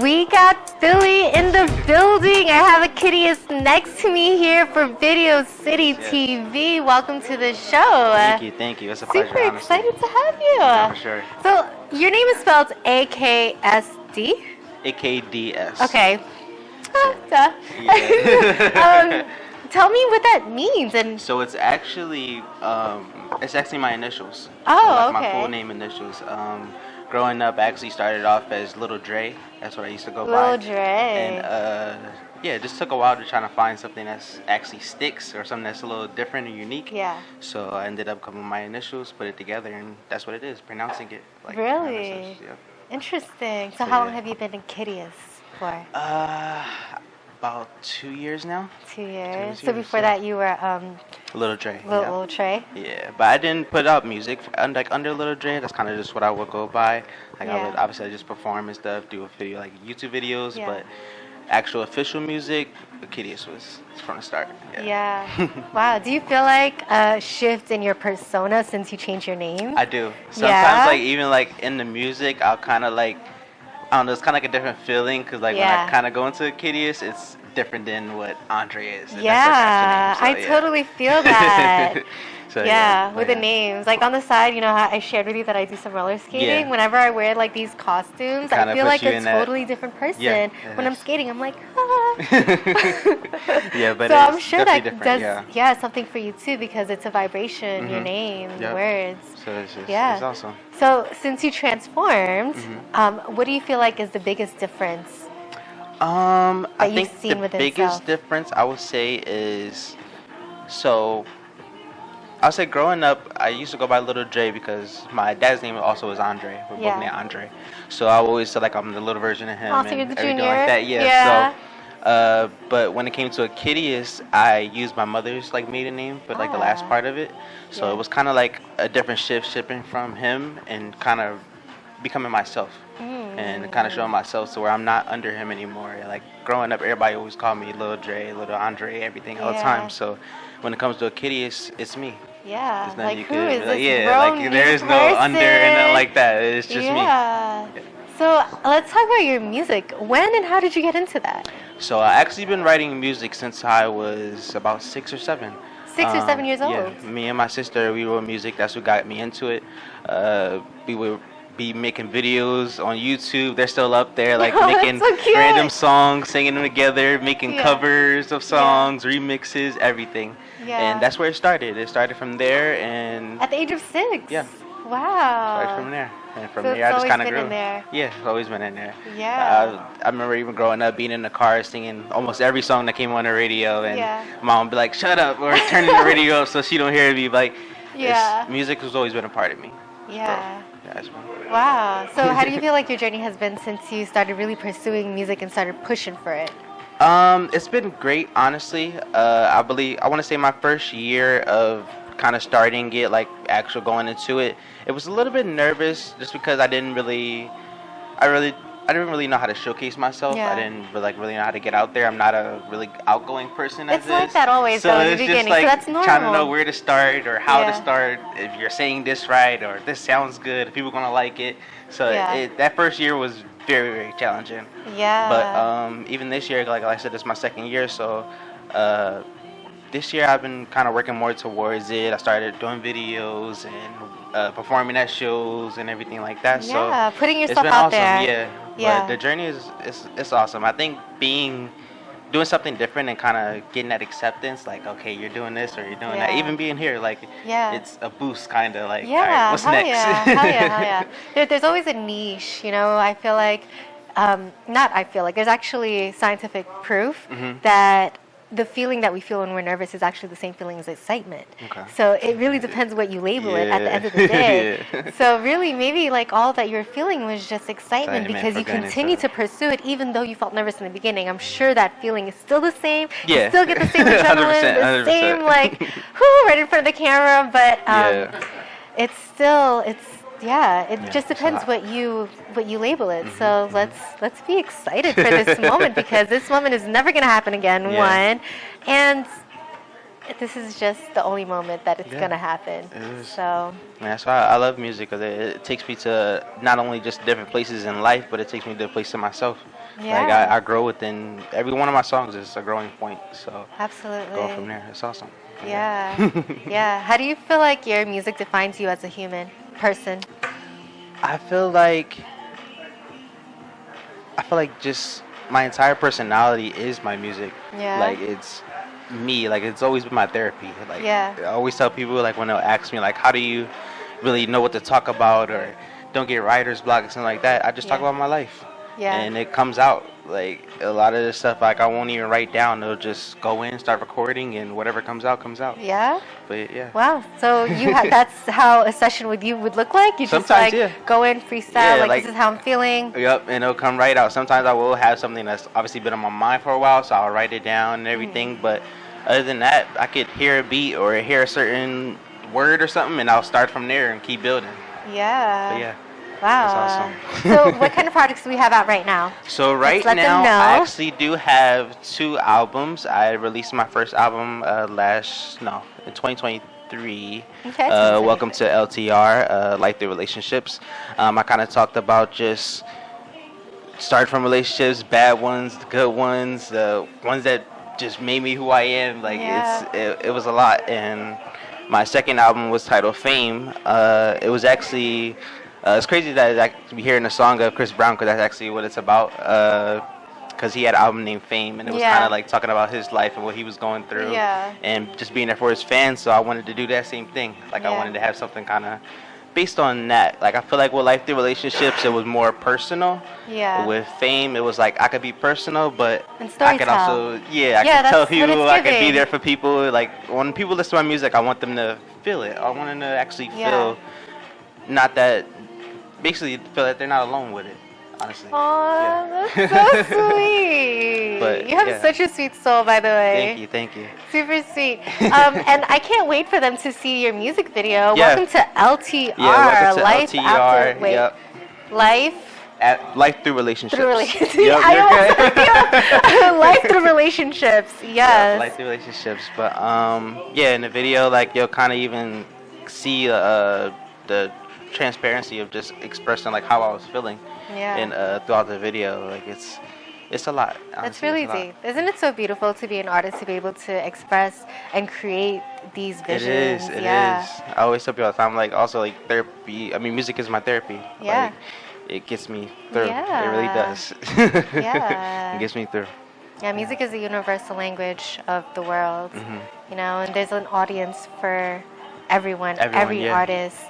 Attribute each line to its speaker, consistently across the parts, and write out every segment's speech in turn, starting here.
Speaker 1: We got Billy in the building. I have a kittyist next to me here for Video City TV. Welcome to the show.
Speaker 2: Thank you. It's a pleasure.
Speaker 1: Super excited to have you.
Speaker 2: Yeah, for sure.
Speaker 1: So your name is spelled AKSD?
Speaker 2: AKDS.
Speaker 1: Okay.
Speaker 2: Yeah.
Speaker 1: Tell me what that means. And
Speaker 2: so it's actually my initials.
Speaker 1: Oh,
Speaker 2: so,
Speaker 1: okay.
Speaker 2: My full name initials. Growing up, I actually started off as Little Dre. That's what I used to go by.
Speaker 1: Little Dre.
Speaker 2: And it just took a while to try to find something that's actually sticks or something that's a little different and unique.
Speaker 1: Yeah.
Speaker 2: So I ended up coming with my initials, put it together, and that's what it is. Pronouncing it. Like
Speaker 1: Really?
Speaker 2: yeah.
Speaker 1: Interesting. So how long have you been in kittyist for?
Speaker 2: About 2 years now.
Speaker 1: 2 years.
Speaker 2: 2
Speaker 1: So
Speaker 2: years,
Speaker 1: before that, you were
Speaker 2: Little Dre.
Speaker 1: Little Trey.
Speaker 2: Yeah, but I didn't put out music under Little Dre. That's kind of just what I would go by. Like I would obviously just perform and stuff, do a video like YouTube videos, but actual official music, the kittyist was from the start.
Speaker 1: Yeah. Wow. Do you feel like a shift in your persona since you changed your name?
Speaker 2: I do. Sometimes like even like in the music, I'll kind of like, I don't know, it's kind of like a different feeling because like when I kind of go into kittyist, it's different than what Andre is.
Speaker 1: Yeah, I totally feel that.
Speaker 2: So,
Speaker 1: with the names. Like on the side, you know how I shared with you that I do some roller skating?
Speaker 2: Yeah.
Speaker 1: Whenever I wear like these costumes, I feel like a totally different person. When I'm skating, I'm like, ah.
Speaker 2: Yeah, but
Speaker 1: so I'm sure that
Speaker 2: does
Speaker 1: something for you too because it's a vibration, your name, the words.
Speaker 2: So it's awesome.
Speaker 1: So since you transformed, what do you feel like is the biggest difference?
Speaker 2: I think the biggest difference I would say is, I would say growing up, I used to go by Little Dre because my dad's name also is Andre. We're both named Andre. So I always said like I'm the little version of him
Speaker 1: so
Speaker 2: and
Speaker 1: you're the
Speaker 2: everything
Speaker 1: junior.
Speaker 2: like that. Yeah. So, but when it came to a kittyist, I used my mother's like maiden name, but like the last part of it. So it was kind of like a different shifting from him and kind of becoming myself. And kind of showing myself to where I'm not under him anymore. Like growing up, everybody always called me Little Dre, Little Andre, everything all the time. So when it comes to a kitty, it's me.
Speaker 1: Yeah,
Speaker 2: there's nothing
Speaker 1: like who is this
Speaker 2: like there is no under and nothing like that. It's just me.
Speaker 1: Yeah. So let's talk about your music. When and how did you get into that?
Speaker 2: So I actually been writing music since I was about 6 or 7.
Speaker 1: 6 or 7 years old.
Speaker 2: Yeah, me and my sister, we wrote music. That's what got me into it. We would be making videos on YouTube. They're still up there, like making random songs, singing them together, making covers of songs, remixes, everything. And that's where it started. It started from there, and
Speaker 1: at the age of 6.
Speaker 2: Yeah.
Speaker 1: Wow.
Speaker 2: Started from there, and from there I just kind of grew. Yeah, it's always been in there.
Speaker 1: Yeah.
Speaker 2: I remember even growing up, being in the car, singing almost every song that came on the radio, and mom would be like, "Shut up," or turning the radio up so she don't hear me. Like, music has always been a part of me.
Speaker 1: Yeah.
Speaker 2: That's fun.
Speaker 1: Wow. So how do you feel like your journey has been since you started really pursuing music and started pushing for it?
Speaker 2: It's been great, honestly. I want to say my first year of kind of starting it, like actual going into it, it was a little bit nervous just because I didn't really know how to showcase myself. I didn't really know how to get out there. I'm not a really outgoing person.
Speaker 1: It's like that always, though, in the beginning.
Speaker 2: Like
Speaker 1: so that's normal.
Speaker 2: Trying to know where to start or how to start. If you're saying this right or this sounds good, if people are gonna like it. So that first year was very, very challenging.
Speaker 1: Yeah.
Speaker 2: But even this year, like I said, this is my second year. So this year I've been kind of working more towards it. I started doing videos and performing at shows and everything like that.
Speaker 1: Yeah,
Speaker 2: so
Speaker 1: putting yourself
Speaker 2: it's been
Speaker 1: out
Speaker 2: awesome.
Speaker 1: there.
Speaker 2: Yeah. But the journey is awesome. I think doing something different and kind of getting that acceptance, like, okay, you're doing this or you're doing that. Even being here, like, it's a boost, kind of like, all right, what's next?
Speaker 1: Hell yeah. There's always a niche, you know. I feel like, there's actually scientific proof that the feeling that we feel when we're nervous is actually the same feeling as excitement. Okay. So it really depends what you label it at the end of the day. So really, maybe like all that you're feeling was just excitement because you continue to pursue it even though you felt nervous in the beginning. I'm sure that feeling is still the same. You still get the same adrenaline, 100%. The same like, right in front of the camera, but it's still, it just depends what you label it. So let's be excited for this moment because this moment is never going to happen again. One, and this is just the only moment that it's
Speaker 2: Yeah,
Speaker 1: gonna happen.
Speaker 2: it is.
Speaker 1: So
Speaker 2: Yeah, that's why I love music, because it takes me to not only just different places in life, but it takes me to a place in myself. Like
Speaker 1: yeah,
Speaker 2: I grow within every one of my songs is a growing point. So
Speaker 1: absolutely.
Speaker 2: going from there, it's awesome.
Speaker 1: Yeah, yeah. How do you feel like your music defines you as a human person?
Speaker 2: I feel like just my entire personality is my music.
Speaker 1: Yeah.
Speaker 2: Like it's me. Like it's always been my therapy. Like
Speaker 1: Yeah.
Speaker 2: I always tell people, like when they'll ask me like, how do you really know what to talk about, or don't get writer's block or something like that, I just talk
Speaker 1: Yeah.
Speaker 2: about my life.
Speaker 1: Yeah.
Speaker 2: And it comes out. Like a lot of this stuff, like I won't even write down. It'll just go in, start recording, and whatever comes out, comes out.
Speaker 1: Yeah.
Speaker 2: But yeah.
Speaker 1: Wow. So that's how a session with you would look like? You just
Speaker 2: Sometimes,
Speaker 1: like
Speaker 2: yeah.
Speaker 1: go in, freestyle,
Speaker 2: Yeah,
Speaker 1: like this is how I'm feeling.
Speaker 2: Yep, and it'll come right out. Sometimes I will have something that's obviously been on my mind for a while, so I'll write it down and everything. But other than that, I could hear a beat or hear a certain word or something, and I'll start from there and keep building.
Speaker 1: Yeah.
Speaker 2: But yeah.
Speaker 1: Wow.
Speaker 2: That's
Speaker 1: So what kind of projects do we have out right now?
Speaker 2: So right
Speaker 1: let them
Speaker 2: now,
Speaker 1: know.
Speaker 2: I actually do have 2 albums. I released my first album in 2023.
Speaker 1: Okay.
Speaker 2: Welcome to LTR, Life Through Relationships. I kind of talked about just start from relationships, bad ones, the good ones, the ones that just made me who I am. Like it was a lot. And my second album was titled Fame. It was actually it's crazy that I'm hearing a song of Chris Brown, because that's actually what it's about. Because he had an album named Fame, and it was kind of like talking about his life and what he was going through, and just being there for his fans. So I wanted to do that same thing. Like I wanted to have something kind of based on that. Like I feel like with Life Through Relationships, it was more personal.
Speaker 1: Yeah.
Speaker 2: With Fame, it was like I could be personal, but
Speaker 1: And
Speaker 2: I could
Speaker 1: storytell.
Speaker 2: also I could tell people, I could be there for people. Like when people listen to my music, I want them to feel it. I want them to actually feel not that. Basically, feel that they're not alone with it, honestly.
Speaker 1: Aw, that's so sweet.
Speaker 2: But,
Speaker 1: you have such a sweet soul, by the way.
Speaker 2: Thank you.
Speaker 1: Super sweet. And I can't wait for them to see your music video.
Speaker 2: Yeah.
Speaker 1: Welcome to LTR.
Speaker 2: Welcome to
Speaker 1: Life
Speaker 2: LTR.
Speaker 1: After, wait,
Speaker 2: Yep.
Speaker 1: Life
Speaker 2: Through Relationships.
Speaker 1: Through Relationships.
Speaker 2: Yep,
Speaker 1: Life Through Relationships. Yes.
Speaker 2: Yeah, Life Through Relationships. But in the video, like you'll kind of even see the transparency of just expressing like how I was feeling. And throughout the video, like it's a lot. Honestly,
Speaker 1: that's really deep. Isn't it so beautiful to be an artist, to be able to express and create these visions?
Speaker 2: It is. I always tell people all the time, like also like therapy. I mean, music is my therapy.
Speaker 1: Yeah.
Speaker 2: Like, it gets me through.
Speaker 1: Yeah.
Speaker 2: It really does.
Speaker 1: Yeah.
Speaker 2: It gets me through.
Speaker 1: Yeah, music is the universal language of the world. You know, and there's an audience for every artist.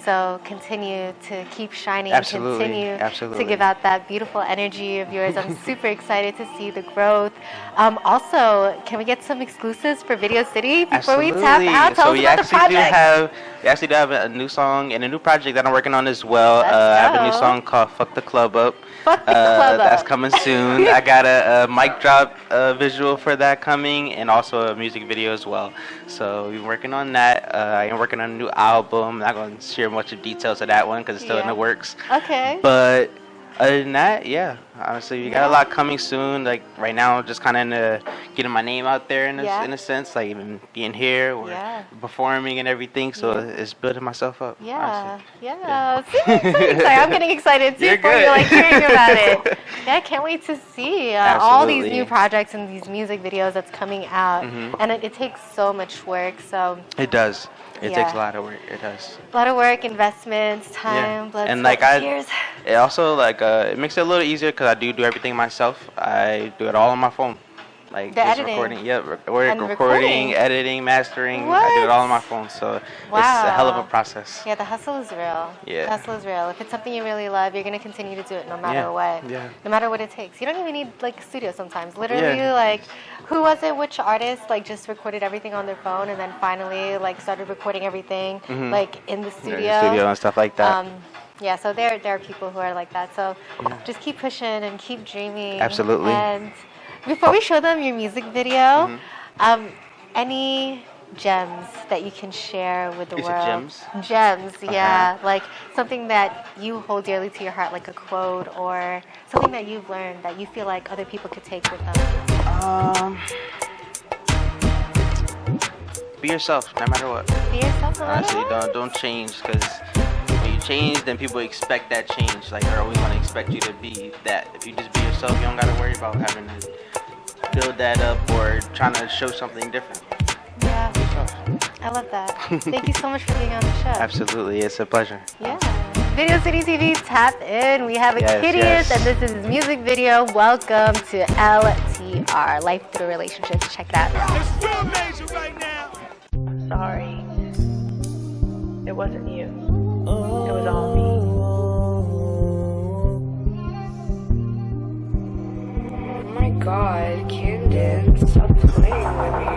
Speaker 1: So continue to keep shining.
Speaker 2: Absolutely.
Speaker 1: Continue to give out that beautiful energy of yours. I'm super excited to see the growth. Also, can we get some exclusives for Video City before we tap out? Tell us about the project.
Speaker 2: We actually do have a new song and a new project that I'm working on as well. I have a new song called Fuck the Club Up.
Speaker 1: Fuck the Club Up.
Speaker 2: That's coming soon. I got a mic drop visual for that coming, and also a music video as well. So we're working on that. I am working on a new album. I'm not going to share much of details of that one because it's still in the works.
Speaker 1: Okay.
Speaker 2: But other than that, honestly, we got a lot coming soon. Like right now, just kind of getting my name out there in a sense, like even being here or performing and everything. So it's building myself up.
Speaker 1: Yeah.
Speaker 2: Honestly.
Speaker 1: So excited. I'm getting excited too for you, like hearing about it. Yeah, I can't wait to see all these new projects and these music videos that's coming out. And it takes so much work. So
Speaker 2: it does. It takes a lot of work. It does.
Speaker 1: A lot of work, investments, time, blood,
Speaker 2: and
Speaker 1: sweat, tears.
Speaker 2: It also it makes it a little easier because I do everything myself. I do it all on my phone. Like
Speaker 1: the
Speaker 2: just
Speaker 1: editing.
Speaker 2: Recording, recording, editing, mastering. I do it all on my phone. So it's a hell of a process.
Speaker 1: Yeah, the hustle is real.
Speaker 2: Yeah.
Speaker 1: The hustle is real. If it's something you really love, you're going to continue to do it no matter what.
Speaker 2: Yeah.
Speaker 1: No matter what it takes. You don't even need like a studio sometimes. Literally like who was it, which artist like just recorded everything on their phone and then finally like started recording everything like in the studio.
Speaker 2: In the studio and stuff like that.
Speaker 1: So there are people who are like that. So just keep pushing and keep dreaming.
Speaker 2: Absolutely.
Speaker 1: And before we show them your music video, any gems that you can share with the world?
Speaker 2: Gems?
Speaker 1: Gems, yeah. Like something that you hold dearly to your heart, like a quote or something that you've learned that you feel like other people could take with them.
Speaker 2: be yourself, no matter what.
Speaker 1: Be yourself, no matter
Speaker 2: Honestly,
Speaker 1: what.
Speaker 2: don't change, because when you change, then people expect that change. Like, they're always gonna expect you to be that. If you just be yourself, you don't gotta worry about having to build that up or trying to show something different.
Speaker 1: Yeah. I love that. Thank you so much for being on the show.
Speaker 2: Absolutely, it's a pleasure.
Speaker 1: Yeah. Video City TV, tap in. We have a
Speaker 2: Yes,
Speaker 1: Kittiest,
Speaker 2: yes.
Speaker 1: and this is his music video. Welcome to LTR, Life Through Relationships. Check it out.
Speaker 3: It's real major right now.
Speaker 4: I'm sorry. It wasn't you. It was all me. Oh my God, Camden, stop playing with me.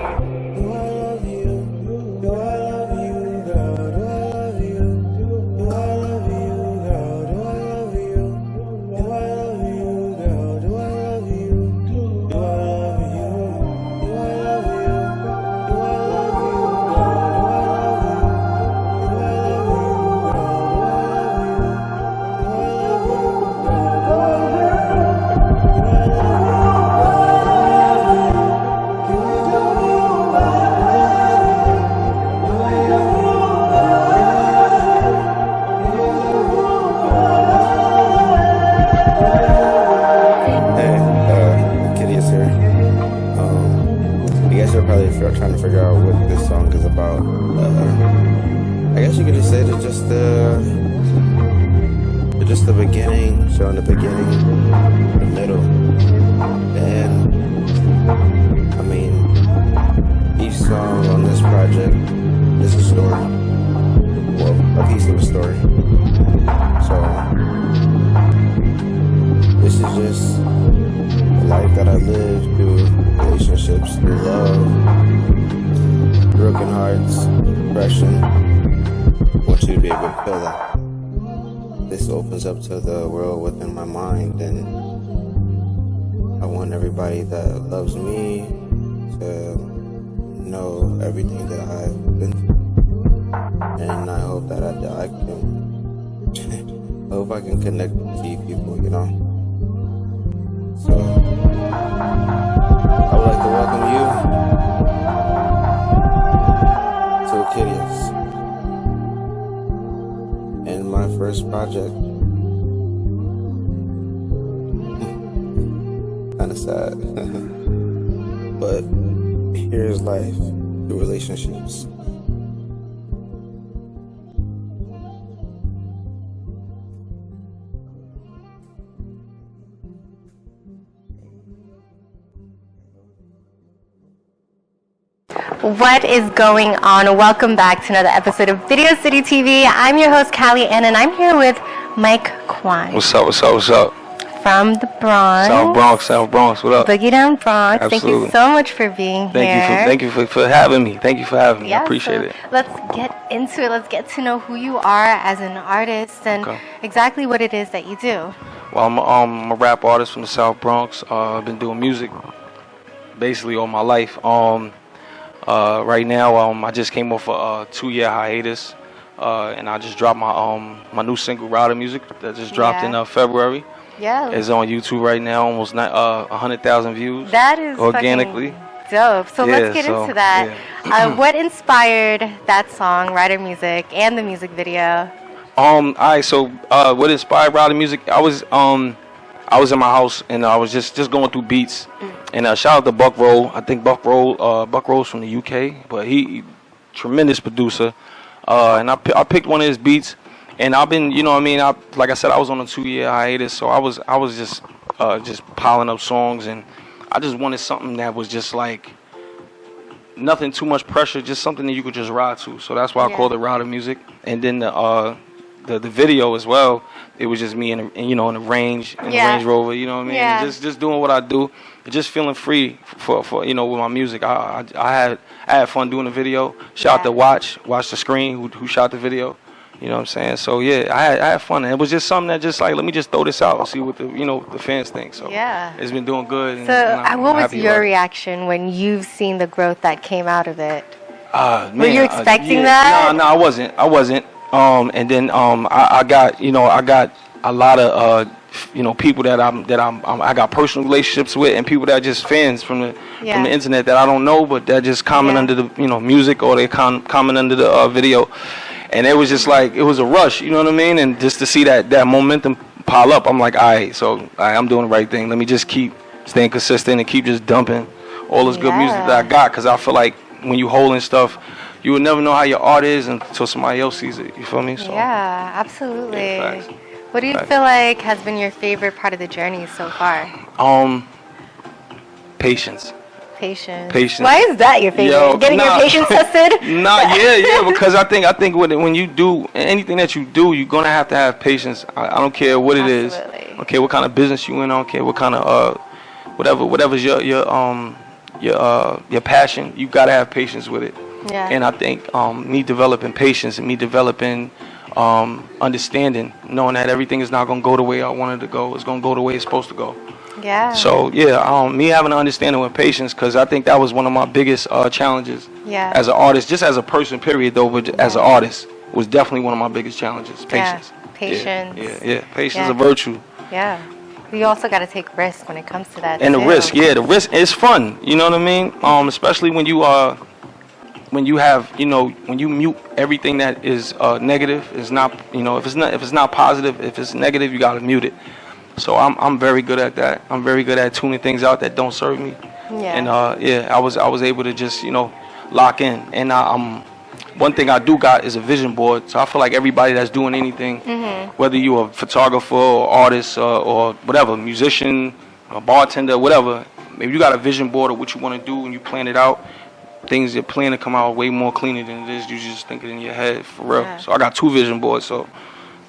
Speaker 5: Trying to figure out what this song is about. I guess you could just say that just the beginning, showing the beginning, the middle, and I mean, each song on this project is a story, well, a piece of a story. So this is just the life that I lived through relationships, through love, broken hearts, depression. I want you to be able to feel that. This opens up to the world within my mind, and I want everybody that loves me to know everything that I've been through. And I hope that I hope I can connect with you people, you know? So, I would like to welcome you to Kittiest and my first project. Kinda sad. But here's life through relationships.
Speaker 1: What is going on? Welcome back to another episode of Video City TV. I'm your host, Callie Ann, and I'm here with Mike Kuwan.
Speaker 6: What's up, what's up, what's up?
Speaker 1: From the Bronx.
Speaker 6: South Bronx, what up?
Speaker 1: Boogie Down Bronx.
Speaker 6: Absolutely.
Speaker 1: Thank you so much for being here.
Speaker 6: Thank you for having me. Thank you for having me.
Speaker 1: Yeah,
Speaker 6: I appreciate
Speaker 1: so
Speaker 6: it.
Speaker 1: Let's get into it. Let's get to know who you are as an artist and exactly what it is that you do.
Speaker 6: Well, I'm a rap artist from the South Bronx. I've been doing music basically all my life. Right now, I just came off a 2-year hiatus, and I just dropped my new single, Rider Music, that just dropped in February.
Speaker 1: Yeah.
Speaker 6: It's on YouTube right now, almost 100,000 views.
Speaker 1: That is
Speaker 6: organically.
Speaker 1: Dope. So let's get into that.
Speaker 6: Yeah.
Speaker 1: What inspired that song, Rider Music, and the music video?
Speaker 6: Alright, so what inspired Rider Music? I was in my house and I was just going through beats. And shout out to Buck Roll. I think Buck Roll's from the UK, but he tremendous producer. And I picked one of his beats, and I've been, you know what I mean, like I said, I was on a 2-year hiatus, so I was just piling up songs, and I just wanted something that was just like nothing too much pressure, just something that you could just ride to. So that's why I called it Rider Music. And then the video as well, it was just me in the Range Rover, you know what I mean?
Speaker 1: Yeah.
Speaker 6: And just doing what I do, just feeling free for with my music. I had fun doing the video. Shout out to Watch the Screen who shot the video. You know what I'm saying? So yeah, I had fun, and it was just something that just like, let me just throw this out and see what the fans think. So it's been doing good.
Speaker 1: So what was your reaction when you've seen the growth that came out of it?
Speaker 6: Man,
Speaker 1: were you expecting that?
Speaker 6: No, I wasn't. And then I got a lot of people that I got personal relationships with, and people that are just fans from the internet that I don't know, but that just comment under the music, or they comment under the video, and it was just like it was a rush, you know what I mean? And just to see that momentum pile up, I'm like, all right, I'm doing the right thing. Let me just keep staying consistent and keep just dumping all this good music that I got, because I feel like when you holding stuff, you would never know how your art is until somebody else sees it. You feel me? So,
Speaker 1: yeah, absolutely.
Speaker 6: Yeah,
Speaker 1: what do you feel like has been your favorite part of the journey so far?
Speaker 6: Patience.
Speaker 1: Patience. Why is that your favorite? Getting your patience tested?
Speaker 6: Because I think when you do anything that you do, you're gonna have to have patience. I don't care what it is. I don't care what kind of business you in. I don't care what kind of whatever's your passion. You gotta have patience with it. Yeah. And I think me developing patience and me developing understanding, knowing that everything is not gonna go the way I wanted to go. It's gonna go the way it's supposed to go.
Speaker 1: Yeah.
Speaker 6: So me having an understanding with patience, because I think that was one of my biggest challenges.
Speaker 1: Yeah.
Speaker 6: As an artist, just as a person, period, though, but as an artist, was definitely one of my biggest challenges. Patience.
Speaker 1: Yeah. Patience.
Speaker 6: Yeah. Patience is a virtue.
Speaker 1: Yeah. You also got to take risk when it comes to that.
Speaker 6: And the risk is fun. You know what I mean? Especially when you when you mute everything that is negative. Is not if it's not positive, if it's negative, you got to mute it. So I'm very good at that. I'm very good at tuning things out that don't serve me.
Speaker 1: Yeah.
Speaker 6: And I was able to just lock in. And one thing I do got is a vision board. So I feel like everybody that's doing anything, whether you're a photographer or artist or whatever, musician, a bartender, whatever, if you got a vision board of what you want to do and you plan it out, things that plan to come out way more cleaner than it is. You just think it in your head for real. Yeah. So I got 2 vision boards. So.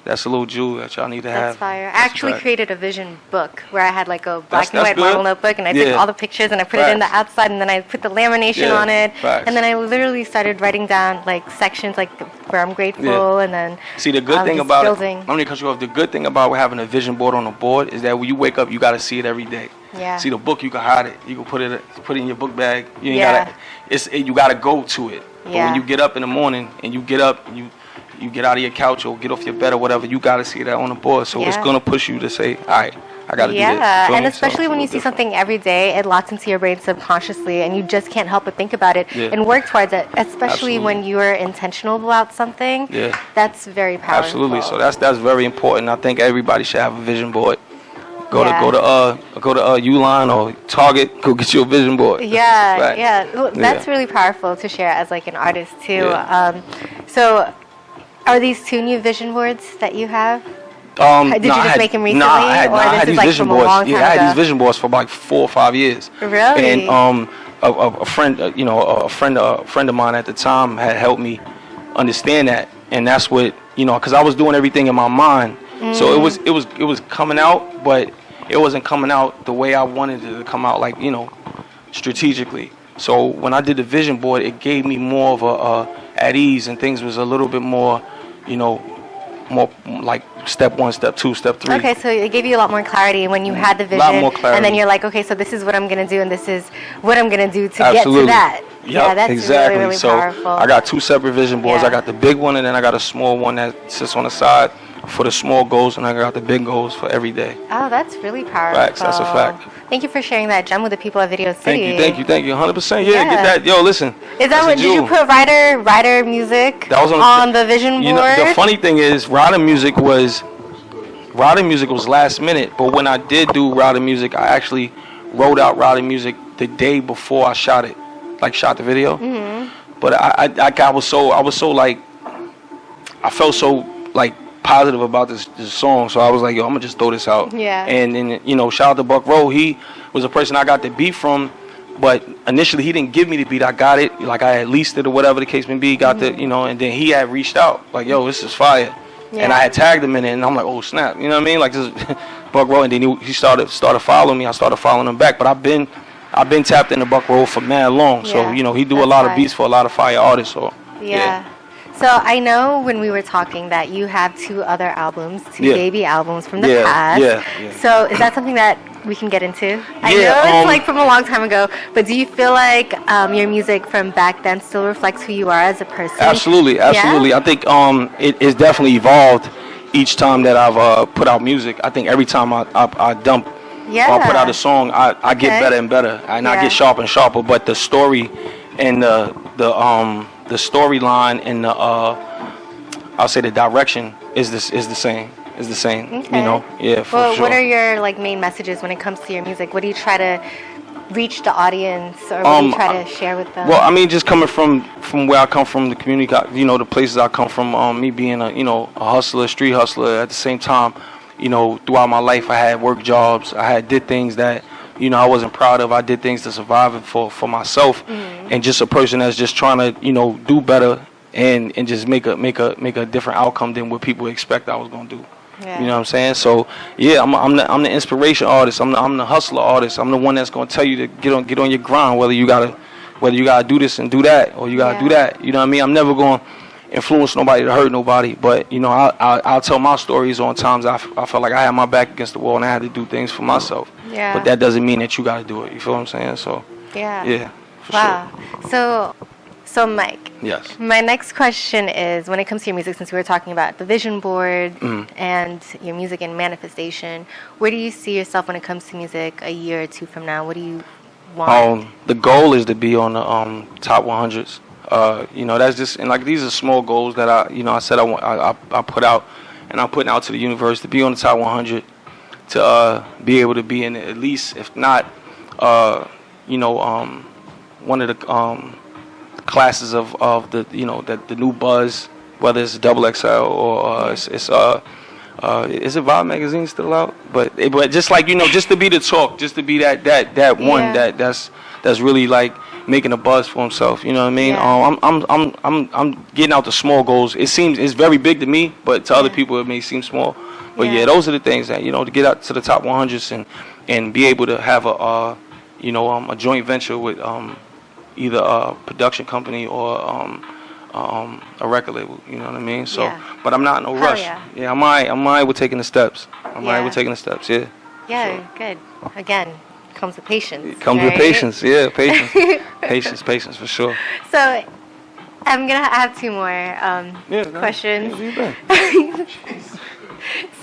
Speaker 6: That's a little jewel that y'all need to have.
Speaker 1: That's fire. I actually created a vision book where I had like a black and white model notebook, and I took all the pictures and I put it in the outside, and then I put the lamination on it. And then I literally started writing down like sections like where I'm grateful, and then
Speaker 6: see the good thing about it. I'm gonna cut you off. The good thing about having a vision board on a board is that when you wake up, you gotta see it every day. Yeah. See the book, you can hide it. You can put it in your book bag. You gotta go to it. But when you get up in the morning and you get up, you get out of your couch or get off your bed or whatever, you got to see that on the board. So it's going to push you to say, all right, I got to do this.
Speaker 1: Yeah, and especially when you see something every day, it locks into your brain subconsciously, and you just can't help but think about it and work towards it, especially when you're intentional about something. Yeah. That's very powerful.
Speaker 6: Absolutely. So that's very important. I think everybody should have a vision board. Go to Uline or Target. Go get you a vision board.
Speaker 1: Yeah. Well, that's really powerful to share as like an artist too. Yeah. So, are these 2 new vision boards that you have? Did you just make them recently?
Speaker 6: I had these vision boards. I had these vision boards for like 4 or 5 years.
Speaker 1: Really?
Speaker 6: And a friend of mine at the time had helped me understand that, and that's what because I was doing everything in my mind. So it was coming out, but it wasn't coming out the way I wanted it to come out, like strategically. So when I did the vision board, it gave me more of a at ease, and things was a little bit more, more like step 1, step 2, step 3.
Speaker 1: Okay, so it gave you a lot more clarity when you had the vision. A lot more clarity. And then you're like, okay, so this is what I'm going to do, and this is what I'm going to do to get to that.
Speaker 6: Yep, yeah, that's exactly. Really, really powerful. I got 2 separate vision boards. I got the big one, and then I got a small one that sits on the side for the small goals, and I got the big goals for every day.
Speaker 1: Oh, that's really powerful.
Speaker 6: Facts, that's a fact.
Speaker 1: Thank you for sharing that gem with the people of Video City.
Speaker 6: Thank you. 100%. Yeah, get that. Yo, listen.
Speaker 1: Is that what, did you put rider music on the vision board?
Speaker 6: The funny thing is, rider music was last minute, but when I did do rider music, I actually wrote out rider music the day before I shot it, like shot the video. But I was so like, I felt so like positive about this song, so I was like, yo, I'm gonna just throw this out. Yeah. And shout out to Buck Rowe. He was a person I got the beat from, but initially he didn't give me the beat. I got it, like I had leased it or whatever the case may be. Got the and then he had reached out like, yo, this is fire. Yeah. And I had tagged him in it, and I'm like, oh snap, you know what I mean? Like this is Buck Rowe, and then he started following me. I started following him back, but I've been tapped into Buck Rowe for mad long. So he do a lot of beats for a lot of fire artists. So yeah.
Speaker 1: So I know when we were talking that you have 2 other albums, 2 baby albums from the past. Yeah. So is that something that we can get into? I know it's like from a long time ago, but do you feel like your music from back then still reflects who you are as a person?
Speaker 6: Absolutely. I think it's definitely evolved, each time that I've put out music, I think every time I dump or I put out a song, I get better and better, and I get sharper and sharper. But the story and the storyline and the I'll say the direction is the same. Is the same.
Speaker 1: Okay.
Speaker 6: You know, yeah. For sure.
Speaker 1: What are your like main messages when it comes to your music? What do you try to reach the audience, or what do you try to share with them?
Speaker 6: Well, I mean, just coming from where I come from, the community, you know, the places I come from, me being a hustler, street hustler. At the same time, you know, throughout my life, I had work jobs. I did things that, you know, I wasn't proud of. I did things to survive and for myself, and just a person that's just trying to, you know, do better and just make a different outcome than what people expect I was gonna do. Yeah. You know what I'm saying? So yeah, I'm the inspiration artist. I'm the hustler artist. I'm the one that's gonna tell you to get on your grind, whether you gotta do this and do that, or you gotta do that. You know what I mean? I'm never gonna influence nobody to hurt nobody, but you know, I'll tell my stories on times I felt like I had my back against the wall and I had to do things for myself. Yeah. But that doesn't mean that you gotta do it. You feel what I'm saying? So yeah, for sure.
Speaker 1: So Mike,
Speaker 6: yes.
Speaker 1: My next question is, when it comes to your music, since we were talking about the vision board and your music and manifestation, where do you see yourself when it comes to music a year or two from now? What do you want?
Speaker 6: The goal is to be on the top 100s. You know, that's just, and like these are small goals that I said I put out, and I'm putting out to the universe to be on the top 100, to be able to be in at least, if not, one of the classes of the, you know, that the new buzz, whether it's XXL or is it Vibe magazine still out? But just like, you know, just to be the talk, just to be that one that's really like making a buzz for himself. You know what I mean? Yeah. I'm getting out the small goals. It's very big to me, but to other people it may seem small. But yeah, those are the things that, you know, to get out to the top 100s and be able to have a joint venture with either a production company or a record label, you know what I mean? So, but I'm not in no rush. Yeah, I'm alright with taking the steps.
Speaker 1: Yeah, good. Again, comes with patience.
Speaker 6: It comes with patience, patience. patience for sure.
Speaker 1: So, I'm gonna have two more questions.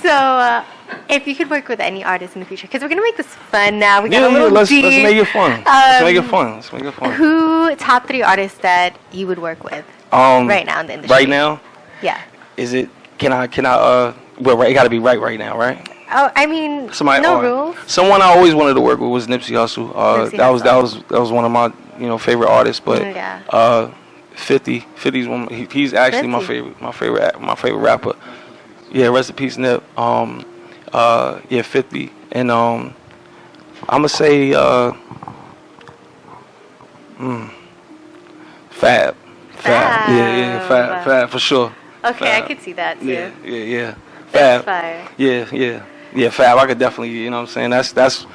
Speaker 1: So, if you could work with any artist in the future, because we're gonna make this fun now. We got a little
Speaker 6: let's
Speaker 1: deep.
Speaker 6: Make it fun. Let's make it fun.
Speaker 1: Who top 3 artists that you would work with right now in the industry?
Speaker 6: Right now?
Speaker 1: Yeah.
Speaker 6: Is it? Can I? Well, it got to be right now, right?
Speaker 1: Oh, I mean, rules.
Speaker 6: Someone I always wanted to work with was Nipsey Hussle. That was one of my favorite artists. But 50's one. He's actually 50. my favorite rapper. Yeah, rest in peace, Nip. 50, and I'm gonna say Fab. Fab for sure.
Speaker 1: Okay,
Speaker 6: Fab.
Speaker 1: I could see that too.
Speaker 6: Yeah.
Speaker 1: That's
Speaker 6: Fab.
Speaker 1: fire.
Speaker 6: Yeah, Fab. I could definitely, you know what I'm saying? That's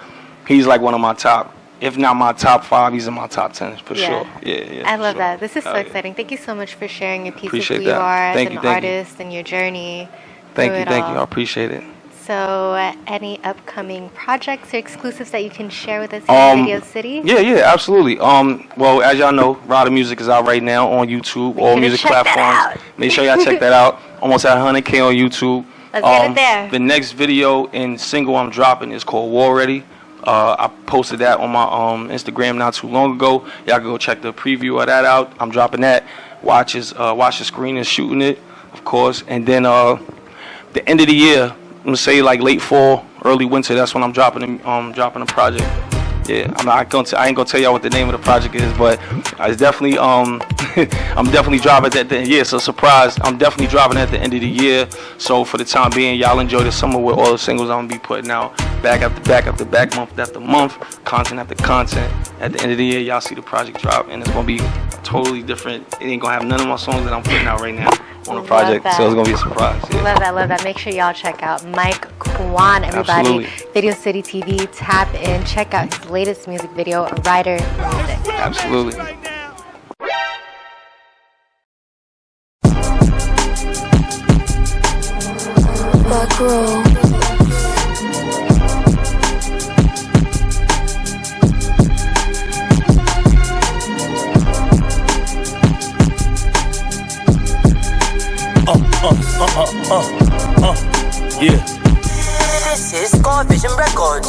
Speaker 6: he's like one of my top, if not my top 5, he's in my top 10 for sure. Yeah.
Speaker 1: I love that. This is so exciting. Thank you so much for sharing your piece
Speaker 6: Appreciate
Speaker 1: of who you are as an
Speaker 6: artist
Speaker 1: and your journey.
Speaker 6: Thank you. I appreciate it.
Speaker 1: So, any upcoming projects or exclusives that you can share with us here in Radio City?
Speaker 6: Yeah, absolutely. Well, as y'all know, Rada Music is out right now on YouTube, all music platforms. Make sure y'all check that out. Almost at 100K on YouTube.
Speaker 1: Let's get it there.
Speaker 6: The next video and single I'm dropping is called War Ready. I posted that on my Instagram not too long ago. Y'all can go check the preview of that out. I'm dropping that. Watch the screen and shooting it, of course. And then the end of the year, I'm gonna say like late fall, early winter. That's when I'm dropping a project. Yeah, I ain't gonna tell y'all what the name of the project is, but it's definitely I'm definitely dropping that. It's a surprise. I'm definitely dropping at the end of the year. So for the time being, y'all enjoy the summer with all the singles I'm gonna be putting out, back after back, month after month, content after content. At the end of the year, y'all see the project drop, and it's gonna be totally different. It ain't gonna have none of my songs that I'm putting out right now on the project, so it's gonna be a surprise. Yeah.
Speaker 1: Love that. Make sure y'all check out Mike Kuwan, everybody.
Speaker 6: Absolutely.
Speaker 1: Video City TV, tap in, check out his latest music video, Rider Music.
Speaker 6: Absolutely.
Speaker 7: Back row.
Speaker 8: Score Vision Records.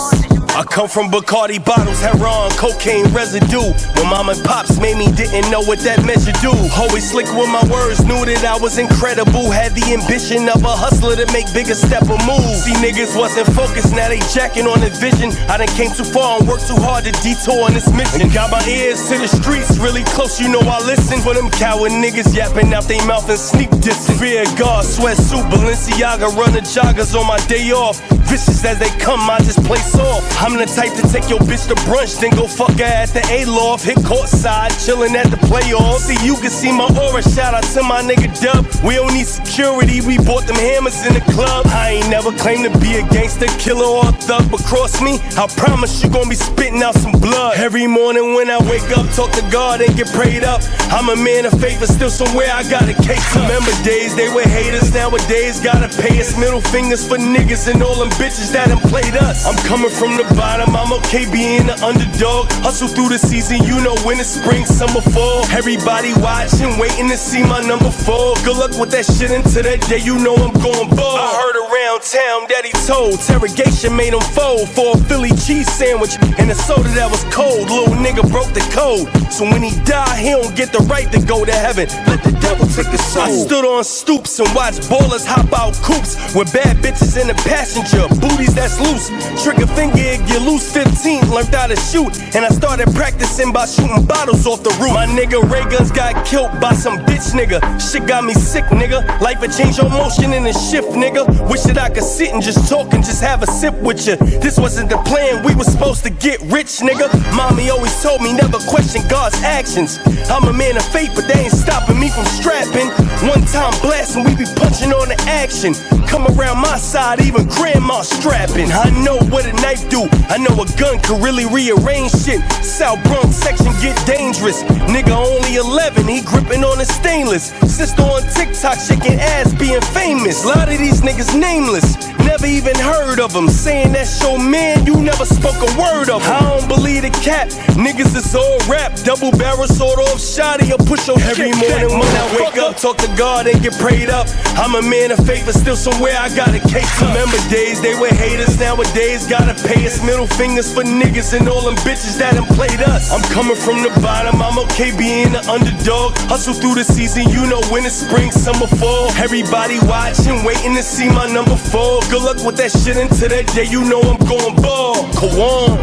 Speaker 3: I come from Bacardi bottles, heroin, cocaine residue. When mom and pops made me, didn't know what that measure do. Always slick with my words, knew that I was incredible. Had the ambition of a hustler to make bigger step or move. See, niggas wasn't focused, now they jacking on the vision. I done came too far and worked too hard to detour on this mission. And got my ears to the streets, really close, you know I listen. For them coward niggas yapping out they mouth and sneak dissing. Fear God, sweat suit, Balenciaga, running joggers on my day off. Vicious as they come, I just play soft. I'm the type to take your bitch to brunch, then go fuck her at the A-Loft. Hit courtside, chillin' at the playoffs. See, you can see my aura, shout out to my nigga Dub. We don't need security, we bought them hammers in the club. I ain't never claimed to be a gangster, killer, or a thug, but cross me, I promise you gon' be spitting out some blood. Every morning when I wake up, talk to God and get prayed up. I'm a man of faith, but still somewhere I got a case. Remember days they were haters, nowadays gotta pay us. Middle fingers for niggas and all them bitches that done played us. I'm coming from the bottom, I'm okay being the underdog. Hustle through the season, you know when it's spring, summer, fall. Everybody watching, waiting to see my number fall. Good luck with that shit until that day, you know I'm going ball. I heard around town that he told interrogation made him fold for a Philly cheese sandwich and a soda that was cold. Little nigga broke the code, so when he die, he don't get the right to go to heaven. Let the devil take his soul. I stood on stoops and watched ballers hop out coops with bad bitches in the passenger, booties that's loose. Trigger finger, get loose. 15, learned how to shoot, and I started practicing by shooting bottles off the roof. My nigga Ray Guns got killed by some bitch nigga. Shit got me sick, nigga. Life a change your motion in a shift, nigga. Wish that I could sit and just talk and just have a sip with you. This wasn't the plan, we was supposed to get rich, nigga. Mommy always told me never question God's actions. I'm a man of faith, but they ain't stopping me from strapping. One time blasting, we be punching on the action. Come around my side, even grandma strapping. I know what a knife do, I know a gun could really rearrange shit. South Bronx section get dangerous. Nigga only 11, he gripping on the stainless. Sister on TikTok shaking ass being famous. Lot of these niggas nameless, never even heard of them. Saying that's your man, you never spoke a word of him. I don't believe the cap, niggas is all rap. Double barrel sawed off shotty or push your every morning when I wake up, talk to God and get prayed up. I'm a man of faith, but still somewhere I got a case. Remember days they were haters, nowadays gotta pay us. Middle fingers for niggas and all them bitches that done played us. I'm coming from the bottom, I'm okay being the underdog. Hustle through the season, you know when it's spring, summer, fall. Everybody watching, waiting to see my number fall. Good luck with that shit until that day, you know I'm going ball. Kuwan.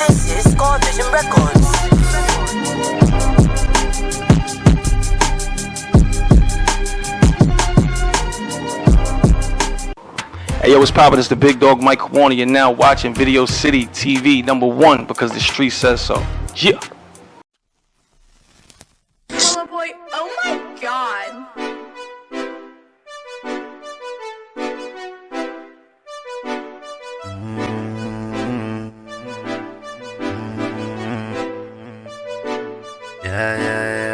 Speaker 8: This is Score Vision Records.
Speaker 6: Hey yo, what's poppin'? It's the big dog Mike Kuwan. You're now watching Video City TV #1 because the street says so. Yeah.
Speaker 9: Hello, boy. Oh my god.
Speaker 10: Yeah.